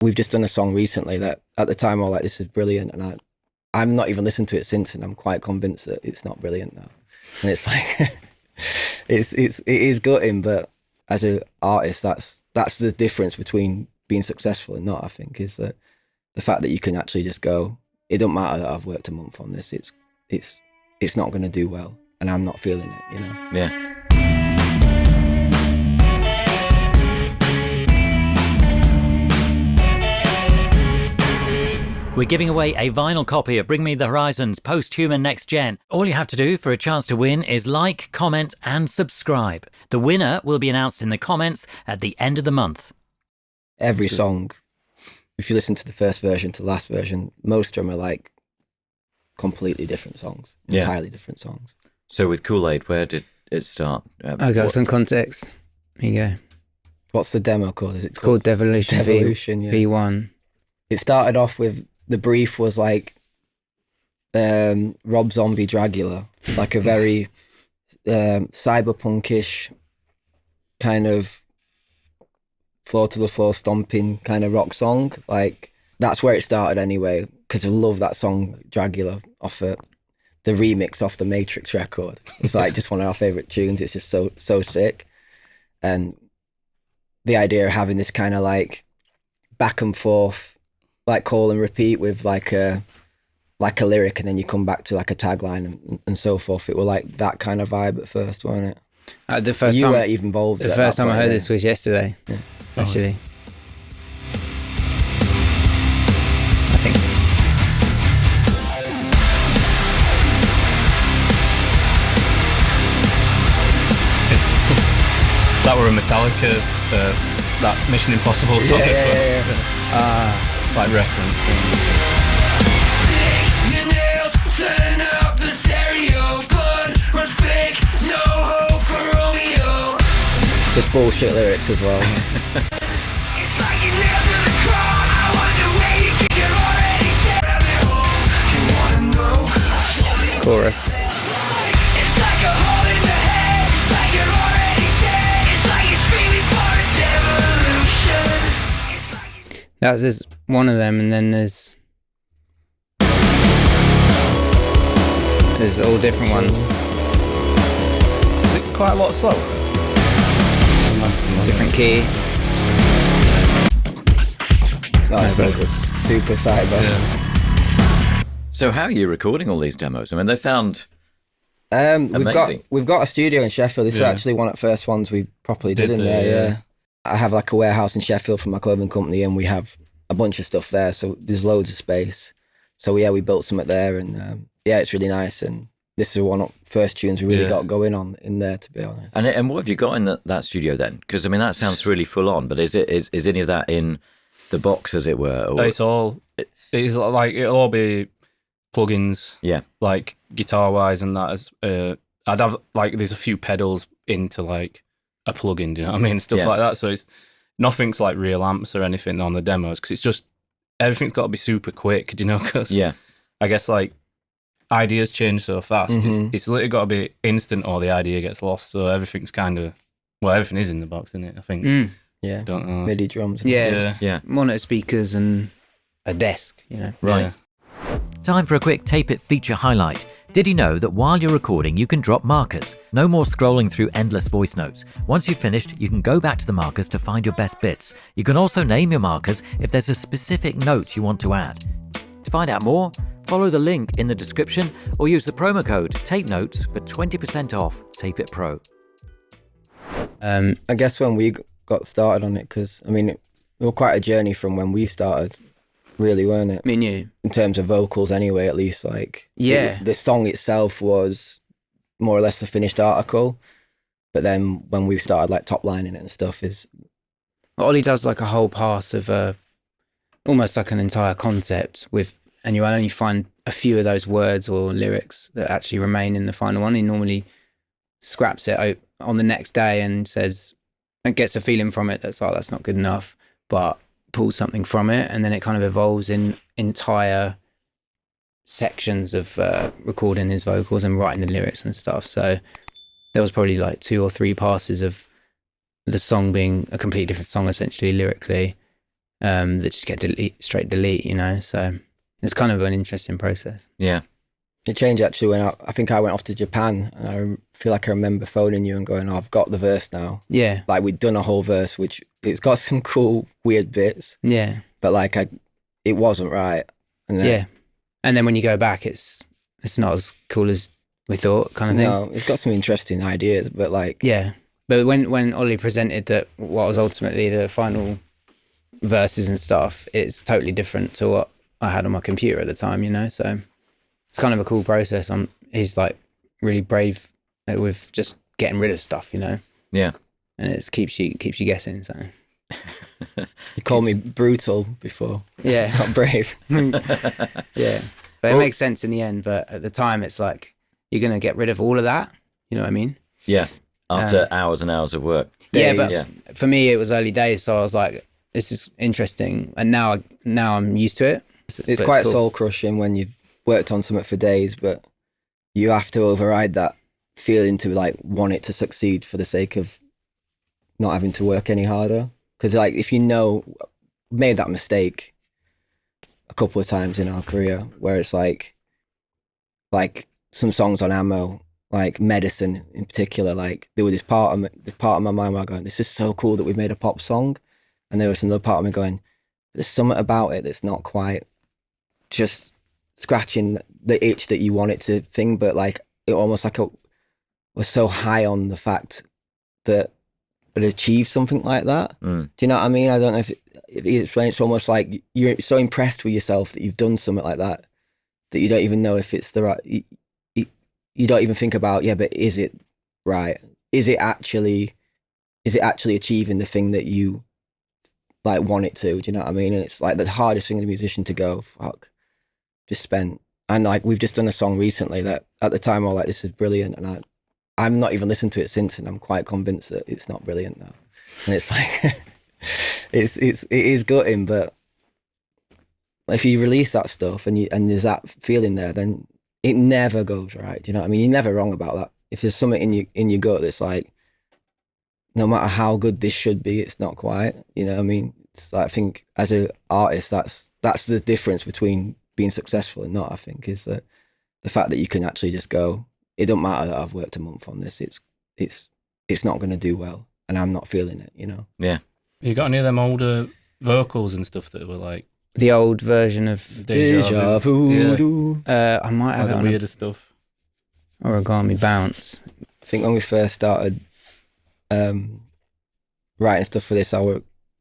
we've just done a song recently that at the time I was like, this is brilliant, and I'm not even listened to it since, and I'm quite convinced that it's not brilliant now. And it's like, it is gutting, but as an artist, that's the difference between being successful and not. I think is that the fact that you can actually just go, it don't matter that I've worked a month on this. It's not going to do well, and I'm not feeling it. You know. Yeah. We're giving away a vinyl copy of Bring Me the Horizon's Post-Human Next Gen. All you have to do for a chance to win is like, comment and subscribe. The winner will be announced in the comments at the end of the month. Every song, if you listen to the first version to the last version, most of them are like completely different songs, entirely different songs. So with Kool-Aid, where did it start? I got some context. Here you go. What's the demo called? Is it Called Devolution, Devolution, yeah. V1. It started off with, the brief was like Rob Zombie Dragula, like a very cyberpunkish kind of floor to the floor stomping kind of rock song. Like that's where it started anyway, because I love that song Dragula off the remix off the Matrix record. It's like just one of our favorite tunes. It's just so sick, and the idea of having this kind of like back and forth, like call and repeat with like a lyric, and then you come back to like a tagline and so forth. It was like that kind of vibe at first, wasn't it? The first you time, weren't even involved. The first time I heard this was yesterday, actually. I think. That were a Metallica, that Mission Impossible song as well. Like reference. Your nails, turn up the stereo, blood runs fake, no hope for Romeo. Just bullshit lyrics as well. It's like you nailed to the cross. I wonder where you think you're already dead. You wanna know? Chorus. It's like a hole in the head. It's like you're already dead. It's like you're screaming for a devolution. It's like There's one of them, and then there's all different ones. Is it quite a lot slower? Different key. It's like super cyber. Yeah. So how are you recording all these demos? I mean, they sound amazing. We've got a studio in Sheffield. This is actually one of the first ones we properly did in there. Yeah. I have like a warehouse in Sheffield for my clothing company, and we have a bunch of stuff there, so there's loads of space. So yeah, we built something there, and it's really nice. And this is one of the first tunes we really got going on in there, to be honest. And what have you got in that studio then? Because I mean, that sounds really full on. But is any of that in the box, as it were? Or? It's like it'll all be plugins. Yeah, like guitar wise and that. I'd have like there's a few pedals into like a plugin. Do you know what I mean? Stuff like that. So it's nothing's like real amps or anything on the demos, because it's just everything's got to be super quick. Do you know? Because I guess like ideas change so fast. It's literally got to be instant, or the idea gets lost. So everything's kind of everything is in the box, isn't it? I think. Yeah. Don't know. MIDI drums. Yeah. Monitor speakers and a desk. You know. Right. Yeah. Time for a quick Tape It feature highlight. Did you know that while you're recording, you can drop markers? No more scrolling through endless voice notes. Once you've finished, you can go back to the markers to find your best bits. You can also name your markers if there's a specific note you want to add. To find out more, follow the link in the description or use the promo code Tape Notes for 20% off Tape It Pro. I guess when we got started on it, because I mean, it was quite a journey from when we started, really, weren't it? Me and you. In terms of vocals anyway, at least, like the song itself was more or less a finished article, but then when we started like top lining it and stuff, is Ollie does like a whole pass of almost like an entire concept with, and you only find a few of those words or lyrics that actually remain in the final one. He normally scraps it on the next day and says, and gets a feeling from it that's like, that's not good enough, but pulls something from it, and then it kind of evolves in entire sections of recording his vocals and writing the lyrics and stuff. So there was probably like 2 or 3 passes of the song being a completely different song essentially lyrically, that just get straight delete, you know. So it's kind of an interesting process. Yeah. It changed actually when I think I went off to Japan, and I feel like I remember phoning you and going, "Oh, I've got the verse now." Yeah. Like we'd done a whole verse, which it's got some cool weird bits, Yeah. but like it wasn't right. And then, Yeah. And then when you go back, it's not as cool as we thought, kind of thing. no, it's got some interesting ideas, but like Yeah. But when Ollie presented what was ultimately the final verses and stuff, it's totally different to what I had on my computer at the time, you know. So it's kind of a cool process. He's like really brave with just getting rid of stuff, you know. Yeah. And it keeps you guessing. So you called me brutal before, yeah, not brave. yeah. But it makes sense in the end. But at the time, it's like you're gonna get rid of all of that. You know what I mean? Yeah. After hours and hours of work. Yeah, but Days. for me, it was early days, so I was like, "This is interesting," and now I'm used to it. It's But quite cool. soul crushing when you've worked on something for days, but you have to override that feeling to like want it to succeed for the sake of not having to work any harder. Because like if you know, made that mistake a couple of times in our career where it's like some songs on Ammo, like Medicine in particular, like there was this part of my mind where I'm going, this is so cool that we've made a pop song, and there was another part of me going, there's something about it that's not quite just scratching the itch that you want it to thing, but like it almost like it was so high on the fact that it achieved something like that. Do you know what I mean? I don't know if you explain. It's almost like you're so impressed with yourself that you've done something like that you don't even know if it's the right. You don't even think about, yeah, but is it right? Is it actually achieving the thing that you like want it to? Do you know what I mean? And it's like the hardest thing as a musician to go, fuck, just spent. And like we've just done a song recently that at the time I was like, this is brilliant, and I'm not even listened to it since, and I'm quite convinced that it's not brilliant now. And it's like it is gutting, but if you release that stuff and there's that feeling there, then it never goes right. Do you know what I mean? You're never wrong about that. If there's something in your gut that's like, no matter how good this should be, it's not quite. You know what I mean? It's like, I think as an artist, that's the difference between being successful and not. I think is the fact that you can actually just go, it don't matter that I've worked a month on this. It's not going to do well, and I'm not feeling it. You know? Yeah. You got any of them older vocals and stuff that were like The old version of Deja vu. Yeah. I might have the it on weirder stuff? Origami Bounce. I think when we first started writing stuff for this,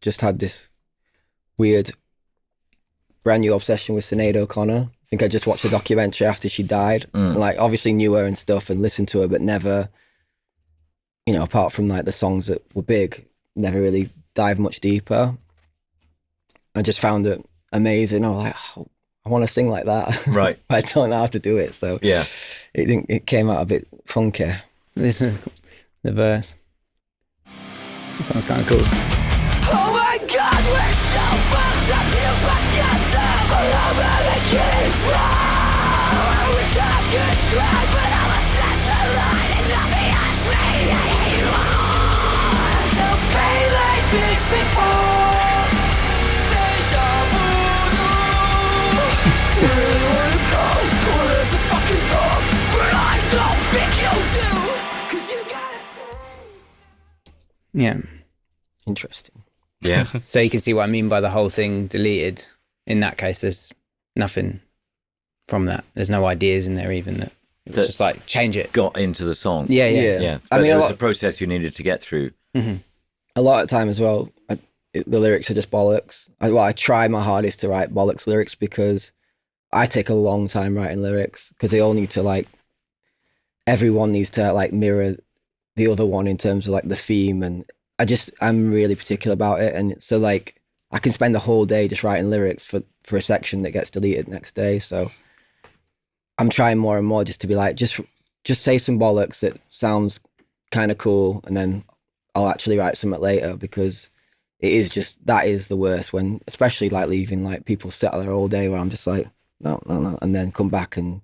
just had this weird brand new obsession with Sinead O'Connor. I think I just watched a documentary after she died, and like obviously knew her and stuff and listened to her, but never, you know, apart from like the songs that were big, never really dived much deeper. I just found it amazing. I was like, oh, I want to sing like that, Right. but I don't know how to do it. So Yeah. it came out a bit funky. Listen to the verse. That sounds kind of cool. Oh my god, we're so fucked up. Feels like guts up all over the kids. I wish I could cry, but I'm a satellite and nothing has me anymore. Felt pain like this before. Deja vu. You really wanna go? Cool as a fucking dog, but I don't think you do. 'Cause you got a taste. Yeah. Interesting. Yeah. So you can see what I mean by the whole thing deleted. In that case, there's nothing from that. There's no ideas in there even that. It was That- just like, change it. Got into the song. Yeah. Yeah. I But mean, it a was lot- a process you needed to get through. a lot of time as well, the lyrics are just bollocks. I try my hardest to write bollocks lyrics because I take a long time writing lyrics because they all need to like, everyone needs to like mirror the other one in terms of like the theme, and I'm really particular about it. And so like I can spend the whole day just writing lyrics for a section that gets deleted next day. So I'm trying more and more just to be like, just say some bollocks that sounds kind of cool, and then I'll actually write something later, because it is just, that is the worst when, especially like leaving like people sit there all day where I'm just like, no, and then come back and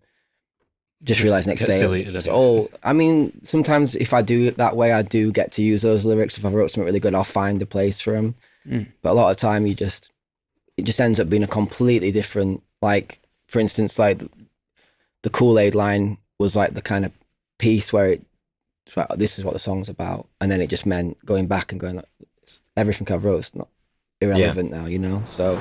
just realize next Gets day deleted, it's I all, I mean, sometimes if I do it that way, I do get to use those lyrics. If I wrote something really good, I'll find a place for them. But a lot of time you just it just ends up being a completely different, like, for instance, like the Kool-Aid line was like the kind of piece where it's like, this is what the song's about, and then it just meant going back and going like, everything I've wrote is not irrelevant now, you know. So